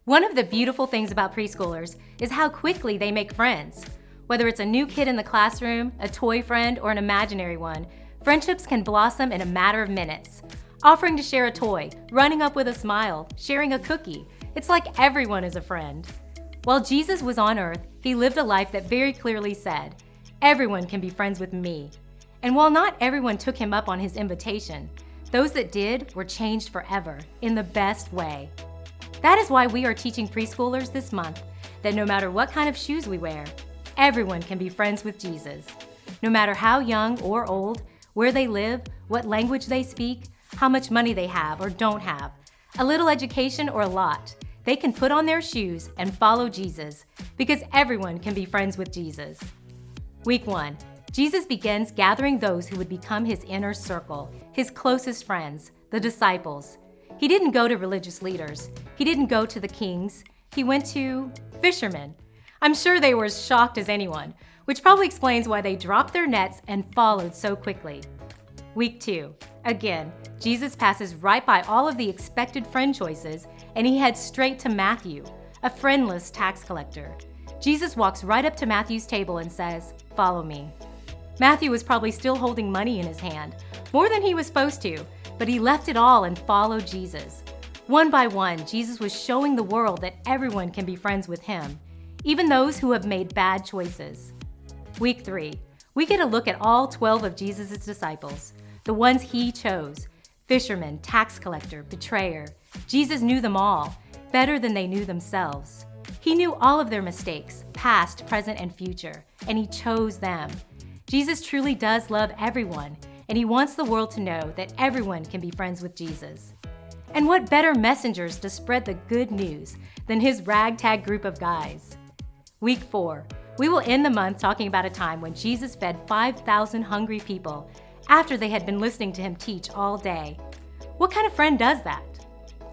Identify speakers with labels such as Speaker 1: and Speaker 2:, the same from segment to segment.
Speaker 1: One of the beautiful things about preschoolers is how quickly they make friends. Whether it's a new kid in the classroom, a toy friend, or an imaginary one, friendships can blossom in a matter of minutes. Offering to share a toy, running up with a smile, sharing a cookie. It's like everyone is a friend. While Jesus was on earth, he lived a life that very clearly said, "Everyone can be friends with me." And while not everyone took him up on his invitation, those that did were changed forever in the best way. That is why we are teaching preschoolers this month that no matter what kind of shoes we wear, everyone can be friends with Jesus. No matter how young or old, where they live, what language they speak, how much money they have or don't have, a little education or a lot, they can put on their shoes and follow Jesus because everyone can be friends with Jesus. Week 1, Jesus begins gathering those who would become his inner circle, his closest friends, the disciples. He didn't go to religious leaders. He didn't go to the kings. He went to fishermen. I'm sure they were as shocked as anyone, which probably explains why they dropped their nets and followed so quickly. Week 2. Again, Jesus passes right by all of the expected friend choices and he heads straight to Matthew, a friendless tax collector. Jesus walks right up to Matthew's table and says, "Follow me." Matthew was probably still holding money in his hand, more than he was supposed to, but he left it all and followed Jesus. One by one, Jesus was showing the world that everyone can be friends with him, even those who have made bad choices. Week 3, we get a look at all 12 of Jesus' disciples, the ones he chose: fisherman, tax collector, betrayer. Jesus knew them all, better than they knew themselves. He knew all of their mistakes, past, present, and future, and he chose them. Jesus truly does love everyone, and he wants the world to know that everyone can be friends with Jesus. And what better messengers to spread the good news than his ragtag group of guys? Week 4, we will end the month talking about a time when Jesus fed 5,000 hungry people after they had been listening to him teach all day. What kind of friend does that?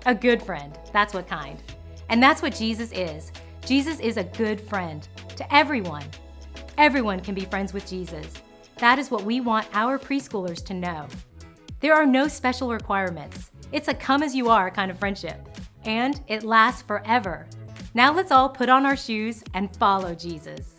Speaker 1: A good friend, that's what kind. And that's what Jesus is. Jesus is a good friend to everyone. Everyone can be friends with Jesus. That is what we want our preschoolers to know. There are no special requirements. It's a come-as-you-are kind of friendship. And it lasts forever. Now let's all put on our shoes and follow Jesus.